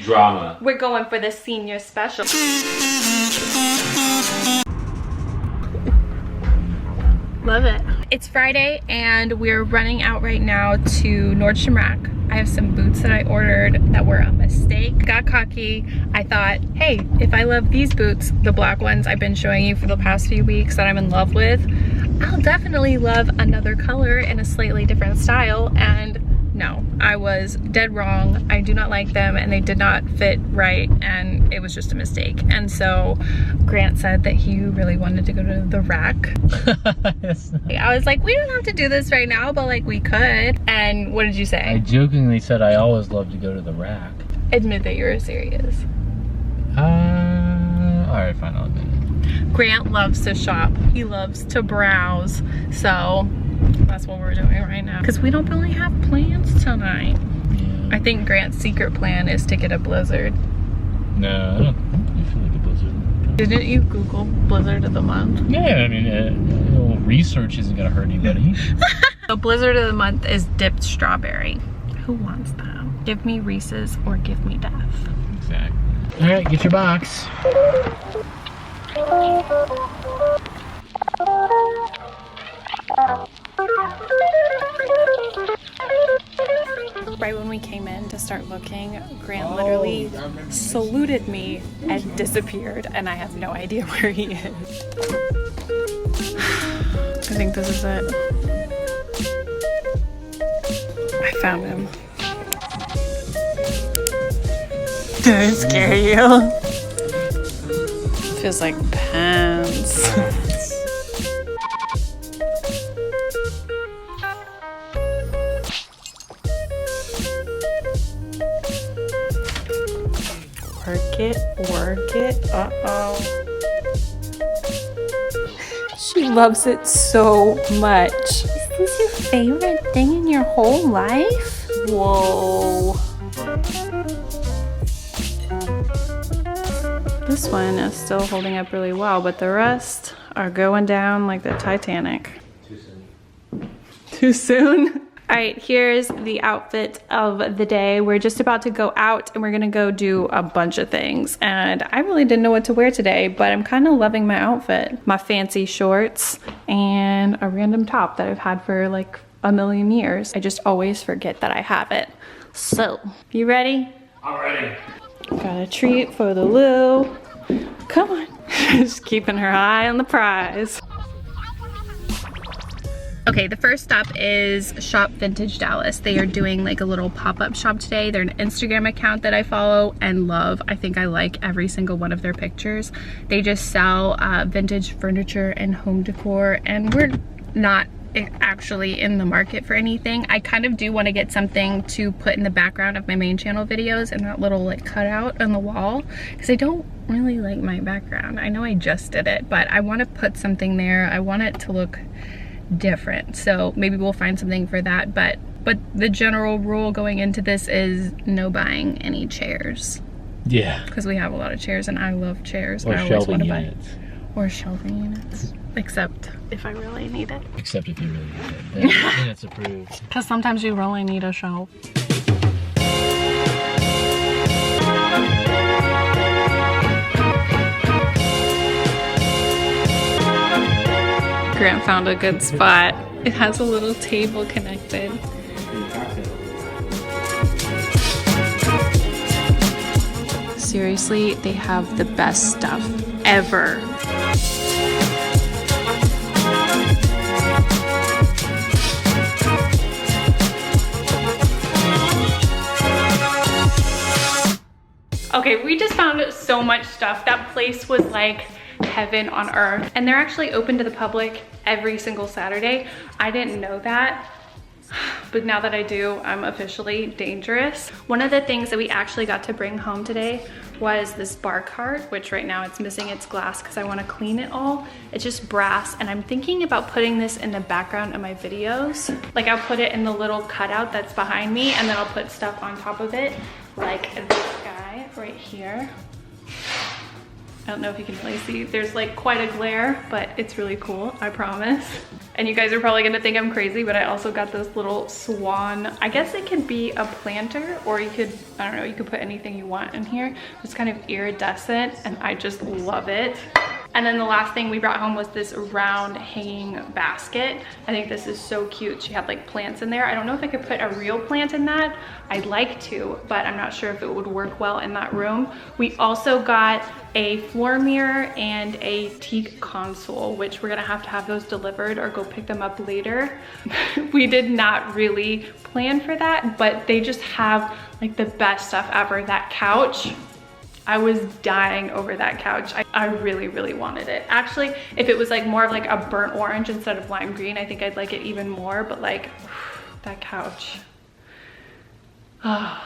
drama. We're going for the senior special. Love it. It's Friday and we're running out right now to Nordstrom Rack. I have some boots that I ordered that were a mistake. Got cocky. I thought, hey, if I love these boots, the black ones I've been showing you for the past few weeks that I'm in love with, I'll definitely love another color in a slightly different style. And no, I was dead wrong. I do not like them and they did not fit right and it was just a mistake. And so Grant said that he really wanted to go to the Rack. I was like, we don't have to do this right now, but like we could. And what did you say? I jokingly said I always love to go to the Rack. Admit that you were serious. Alright, fine, I'll admit it. Grant loves to shop. He loves to browse. So that's what we're doing right now. Because we don't really have plans tonight. Yeah. I think Grant's secret plan is to get a Blizzard. No, I don't feel like a Blizzard. Didn't you Google Blizzard of the month? Yeah, I mean, research isn't gonna hurt anybody. So Blizzard of the month is dipped strawberry. Who wants that? Give me Reese's or give me death. Exactly. Alright, get your box. Right when we came in to start looking, Grant literally saluted me and disappeared, and I have no idea where he is. I think this is it. I found him. Did I scare you? Feels like pants. Work it, uh-oh. She loves it so much. Is this your favorite thing in your whole life? Whoa. This one is still holding up really well, but the rest are going down like the Titanic. Too soon. Too soon? All right, here's the outfit of the day. We're just about to go out and we're gonna go do a bunch of things. And I really didn't know what to wear today, but I'm kind of loving my outfit. My fancy shorts and a random top that I've had for like a million years. I just always forget that I have it. So, you ready? I'm ready. Got a treat for the Lou. Come on. Just keeping her eye on the prize. Okay, the first stop is Shop Vintage Dallas. They are doing like a little pop-up shop today. They're an Instagram account that I follow and love. I think I like every single one of their pictures. They just sell vintage furniture and home decor, and we're not actually in the market for anything. I kind of do want to get something to put in the background of my main channel videos and that little like cutout on the wall, because I don't really like my background. I know I just did it, but I want to put something there. I want it to look different, so maybe we'll find something for that, but the general rule going into this is no buying any chairs. Yeah, because we have a lot of chairs and I love chairs. Or I always shelving want to units. Buy or shelving units, except if I really need it. Except if you really need it, then it's approved. Because sometimes you really need a shelf. Grant found a good spot. It has a little table connected. Seriously, they have the best stuff ever. Okay, we just found so much stuff. That place was like heaven on earth, and they're actually open to the public every single Saturday. I didn't know that, but now that I do, I'm officially dangerous. One of the things that we actually got to bring home today was this bar cart, which right now it's missing its glass because I want to clean it all. It's just brass, and I'm thinking about putting this in the background of my videos. Like I'll put it in the little cutout that's behind me, and then I'll put stuff on top of it, like this guy right here. I don't know if you can really see. There's like quite a glare, but it's really cool, I promise. And you guys are probably gonna think I'm crazy, but I also got this little swan. I guess it could be a planter, or you could, I don't know, you could put anything you want in here. It's kind of iridescent and I just love it. And then the last thing we brought home was this round hanging basket. I think this is so cute. She had like plants in there. I don't know if I could put a real plant in that. I'd like to, but I'm not sure if it would work well in that room. We also got a floor mirror and a teak console, which we're gonna have those delivered or go pick them up later. We did not really plan for that, but they just have like the best stuff ever. That couch, I was dying over that couch. I really, really wanted it. Actually, if it was like more of like a burnt orange instead of lime green, I think I'd like it even more, but like that couch. All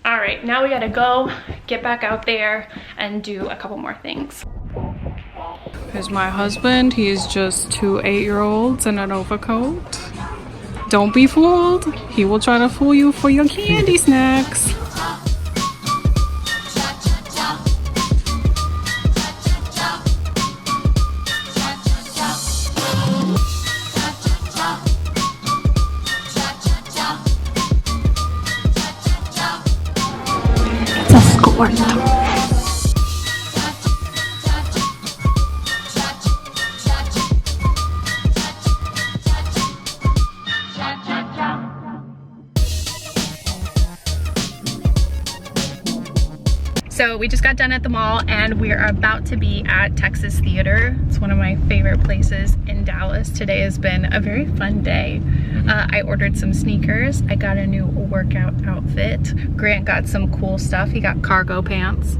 right, now we gotta go get back out there and do a couple more things. Here's my husband. He's just 2 8-year-olds in an overcoat. Don't be fooled. He will try to fool you for your candy snacks. So we just got done at the mall and we are about to be at Texas Theater. It's one of my favorite places in Dallas. Today has been a very fun day. I ordered some sneakers. I got a new workout outfit. Grant got some cool stuff. He got cargo pants.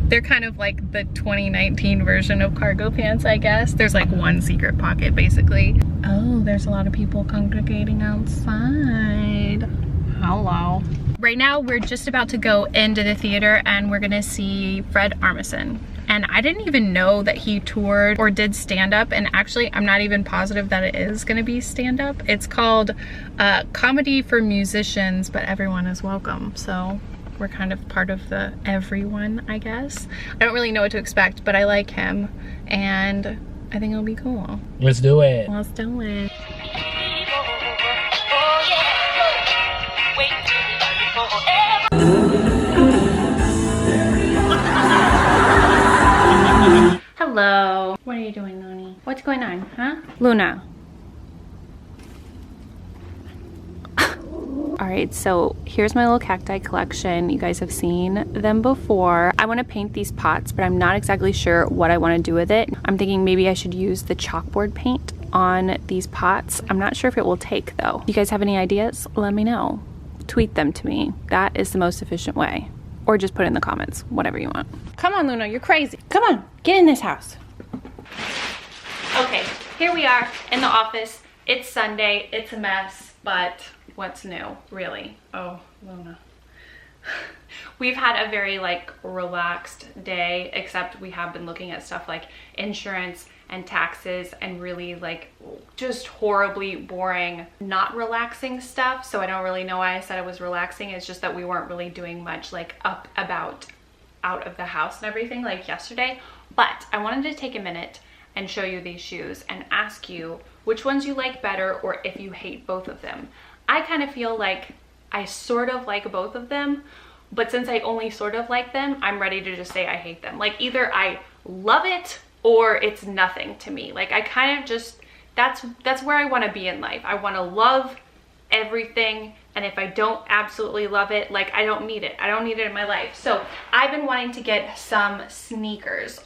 They're kind of like the 2019 version of cargo pants, I guess. There's like one secret pocket basically. Oh, there's a lot of people congregating outside. Hello. Right now we're just about to go into the theater and we're gonna see Fred Armisen. And I didn't even know that he toured or did stand-up, and actually I'm not even positive that it is gonna be stand-up. It's called Comedy for Musicians, but everyone is welcome. So we're kind of part of the everyone, I guess. I don't really know what to expect, but I like him and I think it'll be cool. Let's do it. Let's do it. Hello. What are you doing, Looney? What's going on, huh? Luna. All right, so here's my little cacti collection. You guys have seen them before. I want to paint these pots, but I'm not exactly sure what I want to do with it. I'm thinking maybe I should use the chalkboard paint on these pots. I'm not sure if it will take though. You guys have any ideas? Let me know. Tweet them to me. That is the most efficient way. Or just put it in the comments, whatever you want. Come on, Luna, you're crazy. Come on, get in this house. Okay, here we are in the office. It's Sunday, it's a mess, but what's new, really? Oh, Luna. We've had a very like relaxed day, except we have been looking at stuff like insurance and taxes and really like just horribly boring, not relaxing stuff. So I don't really know why I said it was relaxing. It's just that we weren't really doing much like out of the house and everything like yesterday. But I wanted to take a minute and show you these shoes and ask you which ones you like better or if you hate both of them. I kind of feel like I sort of like both of them, but since I only sort of like them, I'm ready to just say I hate them. Like either I love it or it's nothing to me. Like I kind of just, that's where I want to be in life. I want to love everything, and if I don't absolutely love it, like I don't need it. I don't need it in my life. So I've been wanting to get some sneakers.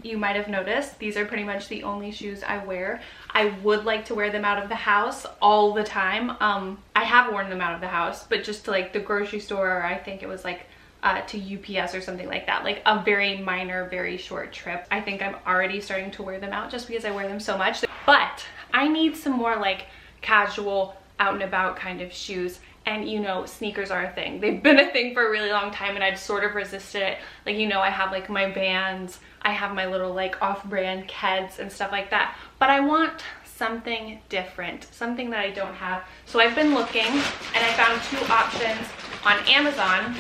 You might have noticed these are pretty much the only shoes I wear. I would like to wear them out of the house all the time. I have worn them out of the house, but just to like the grocery store, or I think it was like to UPS or something like that, like a very minor, very short trip. I think I'm already starting to wear them out just because I wear them so much. But I need some more like casual, out and about kind of shoes. And you know, sneakers are a thing. They've been a thing for a really long time and I've sort of resisted it. Like, you know, I have like my Vans, I have my little like off-brand Keds and stuff like that. But I want something different, something that I don't have. So I've been looking and I found two options on Amazon,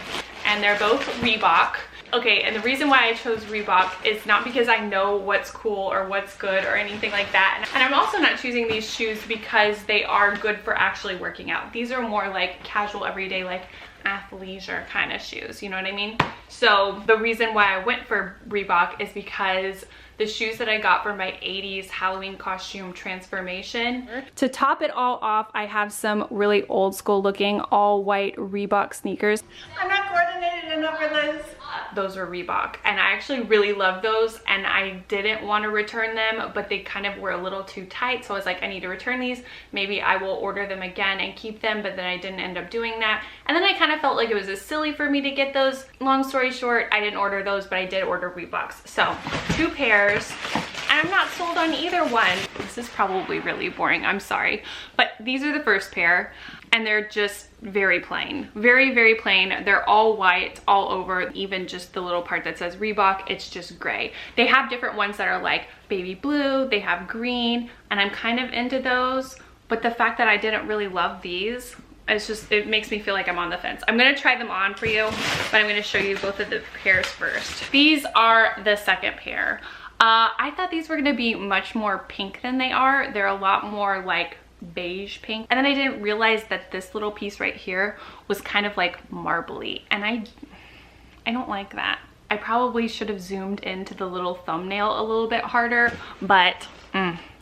and they're both Reebok. Okay, and the reason why I chose Reebok is not because I know what's cool or what's good or anything like that. And I'm also not choosing these shoes because they are good for actually working out. These are more like casual, everyday, like athleisure kind of shoes, you know what I mean? So the reason why I went for Reebok is because the shoes that I got for my 80s Halloween costume transformation. To top it all off, I have some really old school looking all white Reebok sneakers. I'm not coordinated enough for this. Those were Reebok, and I actually really love those, and I didn't want to return them, but they kind of were a little too tight, so I was like, I need to return these. Maybe I will order them again and keep them, but then I didn't end up doing that. And then I kind of felt like it was as silly for me to get those. Long story short, I didn't order those, but I did order Reeboks. So 2 pairs. I'm not sold on either one. This is probably really boring, I'm sorry, but these are the first pair, and they're just very plain, very, very plain. They're all white all over, even just the little part that says Reebok, it's just gray. They have different ones that are like baby blue, they have green, and I'm kind of into those, but the fact that I didn't really love these, it makes me feel like I'm on the fence. I'm gonna try them on for you, but I'm gonna show you both of the pairs first. These are the second pair. I thought these were gonna be much more pink than they are. They're a lot more like beige pink. And then I didn't realize that this little piece right here was kind of like marbly, and I don't like that. I probably should have zoomed into the little thumbnail a little bit harder, but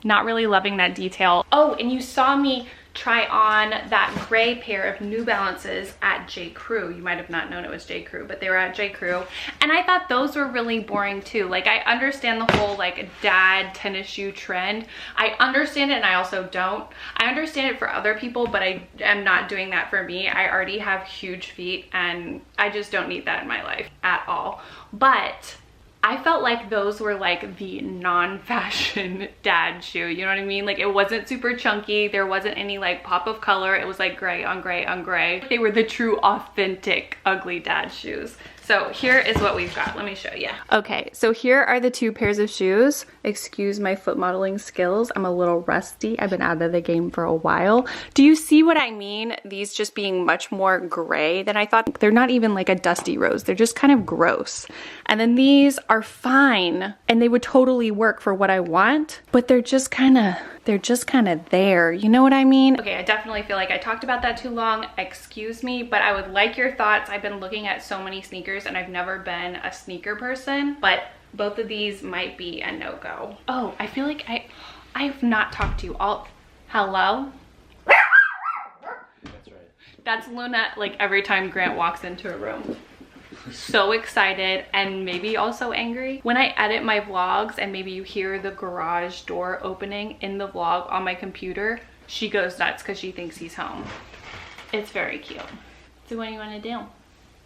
not really loving that detail. Oh, and you saw me try on that gray pair of New Balances at J. Crew. You might have not known it was J. Crew, but they were at J. Crew, and I thought those were really boring too. Like, I understand the whole like dad tennis shoe trend. I understand it, and I also don't. I understand it for other people, but I am not doing that for me. I already have huge feet, and I just don't need that in my life at all. But I felt like those were like the non-fashion dad shoe, you know what I mean? Like, it wasn't super chunky, there wasn't any like pop of color, it was like gray on gray on gray. They were the true authentic ugly dad shoes. So here is what we've got. Let me show you. Okay, so here are the 2 pairs of shoes. Excuse my foot modeling skills. I'm a little rusty. I've been out of the game for a while. Do you see what I mean? These just being much more gray than I thought. They're not even like a dusty rose. They're just kind of gross. And then these are fine, and they would totally work for what I want, but they're just kind of there. You know what I mean? Okay, I definitely feel like I talked about that too long. Excuse me, but I would like your thoughts. I've been looking at so many sneakers, and I've never been a sneaker person, but both of these might be a no-go. Oh, I feel like I've not talked to you all. Hello? That's right. That's Luna, like every time Grant walks into a room. So excited, and maybe also angry. When I edit my vlogs and maybe you hear the garage door opening in the vlog on my computer, she goes nuts because she thinks he's home. It's very cute. So what do you want to do?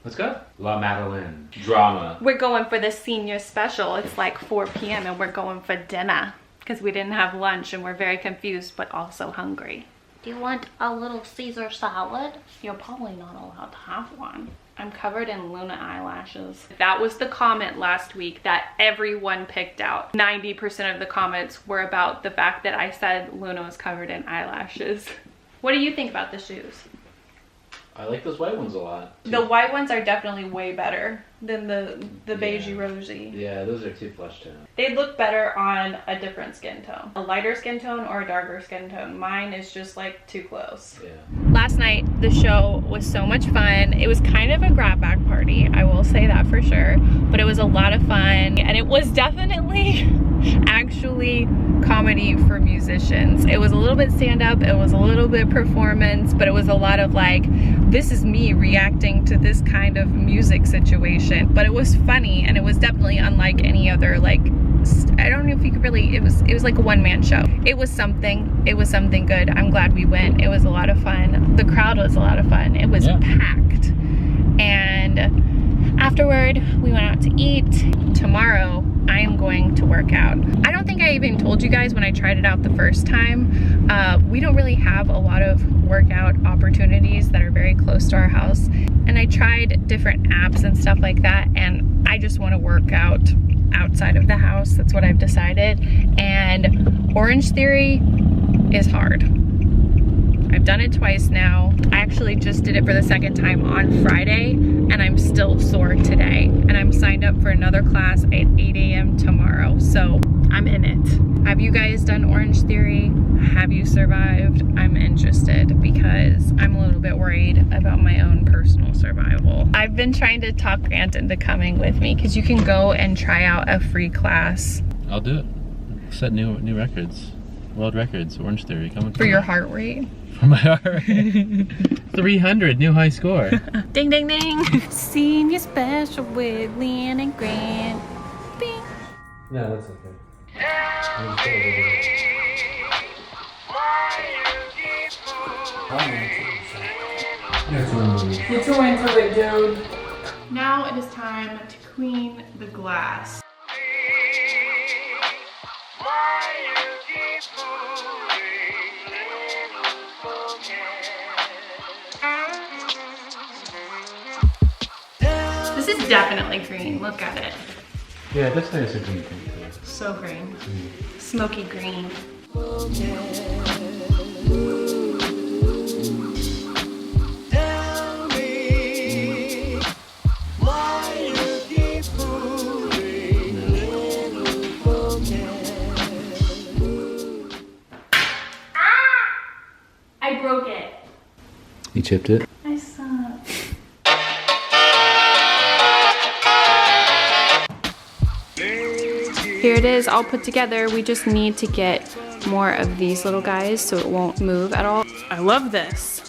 Let's go. La Madeleine. Drama. We're going for the senior special. It's like 4 p.m. and we're going for dinner because we didn't have lunch and we're very confused but also hungry. Do you want a little Caesar salad? You're probably not allowed to have one. I'm covered in Luna eyelashes. That was the comment last week that everyone picked out. 90% of the comments were about the fact that I said Luna was covered in eyelashes. What do you think about the shoes? I like those white ones a lot. The white ones are definitely way better than the beigey rosy. Yeah, those are too flesh tone. They'd look better on a different skin tone. A lighter skin tone or a darker skin tone. Mine is just like too close. Yeah. Last night, the show was so much fun. It was kind of a grab bag party, I will say that for sure. But it was a lot of fun, and it was definitely actually comedy for musicians. It was a little bit stand-up, it was a little bit performance, but it was a lot of like, this is me reacting to this kind of music situation. But it was funny, and it was definitely unlike any other, like, I don't know if you could really, it was like a one-man show. It was something good. I'm glad we went. It was a lot of fun. The crowd was a lot of fun. It was packed. And afterward, we went out to eat. Tomorrow, I am going to work out. I don't think I even told you guys when I tried it out the first time. We don't really have a lot of workout opportunities that are very close to our house. And I tried different apps and stuff like that, and I just want to work out outside of the house. That's what I've decided. And Orangetheory is hard. I've done it twice now. I actually just did it for the second time on Friday, and I'm still sore today. And I'm signed up for another class at 8 a.m. tomorrow, so I'm in it. Have you guys done Orangetheory? Have you survived? I'm interested because I'm a little bit worried about my own personal survival. I've been trying to talk Grant into coming with me because you can go and try out a free class. I'll do it. Set new records. World records, Orangetheory, coming For your heart rate? For my heart rate. 300, new high score. Ding, ding, ding. Senior special with Leanne and Grant. Bing. No, that's okay. You're too into it, dude. Now it is time to clean the glass. This is definitely green. Look at it. Yeah, that's nice and green. So green. Smoky green. I broke it. You chipped it? I suck. Here it is all put together. We just need to get more of these little guys so it won't move at all. I love this.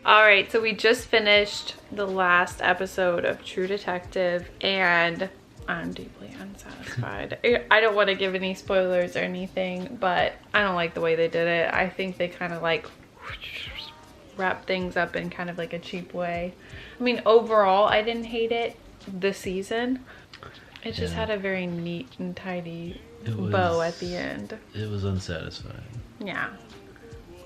All right, so we just finished the last episode of True Detective and I'm deeply unsatisfied. I don't want to give any spoilers or anything, but I don't like the way they did it. I think they kind of like wrap things up in kind of like a cheap way. I mean, overall, I didn't hate it this season. It just had a very neat and tidy bow at the end. It was unsatisfying. Yeah.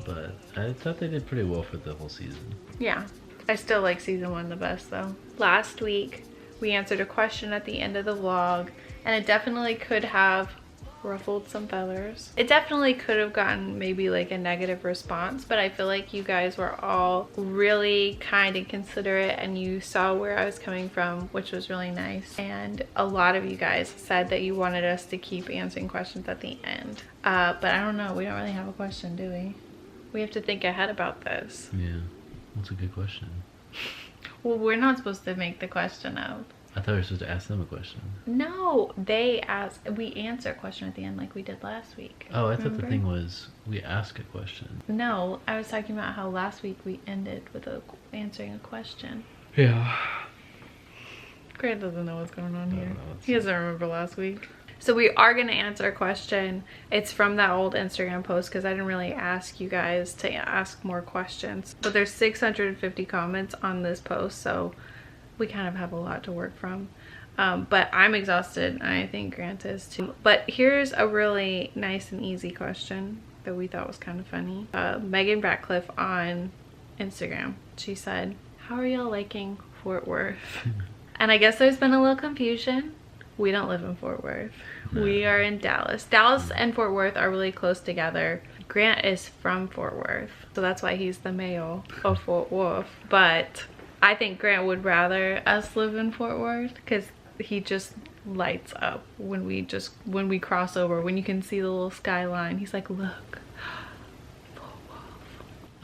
But I thought they did pretty well for the whole season. Yeah. I still like season 1 the best though. Last week, we answered a question at the end of the vlog, and it definitely could have ruffled some feathers. It definitely could have gotten maybe like a negative response, but I feel like you guys were all really kind and considerate, and you saw where I was coming from, which was really nice. And a lot of you guys said that you wanted us to keep answering questions at the end. But I don't know, we don't really have a question, do we? We have to think ahead about this. Yeah, that's a good question. Well, we're not supposed to make the question up. I thought we were supposed to ask them a question. No, they ask, we answer a question at the end like we did last week. Oh, I thought Remember? the thing was we ask a question. No, I was talking about how last week we ended with answering a question. Yeah. Grant doesn't know what's going on here. No, He doesn't remember last week. So we are going to answer a question. It's from that old Instagram post because I didn't really ask you guys to ask more questions. But there's 650 comments on this post, so we kind of have a lot to work from. But I'm exhausted, and I think Grant is too. But here's a really nice and easy question that we thought was kind of funny. Megan Ratcliffe on Instagram, she said, how are y'all liking Fort Worth? And I guess there's been a little confusion. We don't live in Fort Worth. No. We are in Dallas. Dallas and Fort Worth are really close together. Grant is from Fort Worth, so that's why he's the male of Fort Worth. But I think Grant would rather us live in Fort Worth because he just lights up when we cross over, when you can see the little skyline. He's like, look, Fort Worth.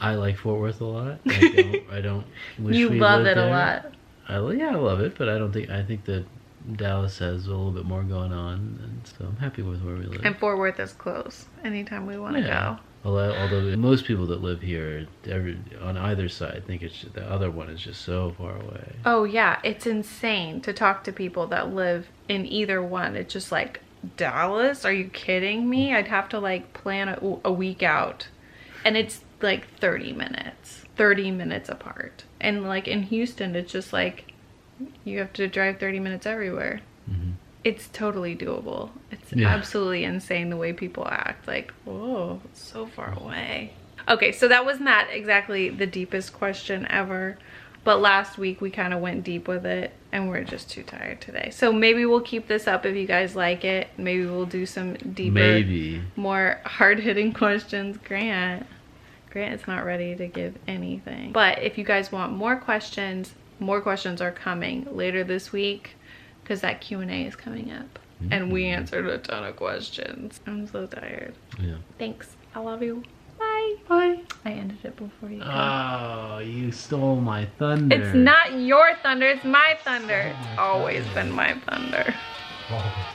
I like Fort Worth a lot. I don't wish you we love lived it there. a lot. Yeah, I love it, but I think that Dallas has a little bit more going on, and so I'm happy with where we live. And Fort Worth is close anytime we want to go. Although most people that live here, on either side, think the other one is just so far away. Oh yeah, it's insane to talk to people that live in either one. It's just like, Dallas? Are you kidding me? I'd have to like plan a week out, and it's like 30 minutes apart. And like in Houston, it's just like you have to drive 30 minutes everywhere. Mm-hmm. It's totally doable. It's absolutely insane the way people act. Like, whoa, it's so far away. Okay, so that was not exactly the deepest question ever, But last week we kind of went deep with it and we're just too tired today. So maybe we'll keep this up if you guys like it. Maybe we'll do some deeper, more hard-hitting questions. Grant is not ready to give anything. But if you guys want more questions are coming later this week because that Q&A is coming up. And we answered a ton of questions. I'm so tired. Yeah. Thanks. I love you. Bye. Bye. I ended it before you go. Oh, you stole my thunder. It's not your thunder, it's my thunder. It's always been my thunder. Oh.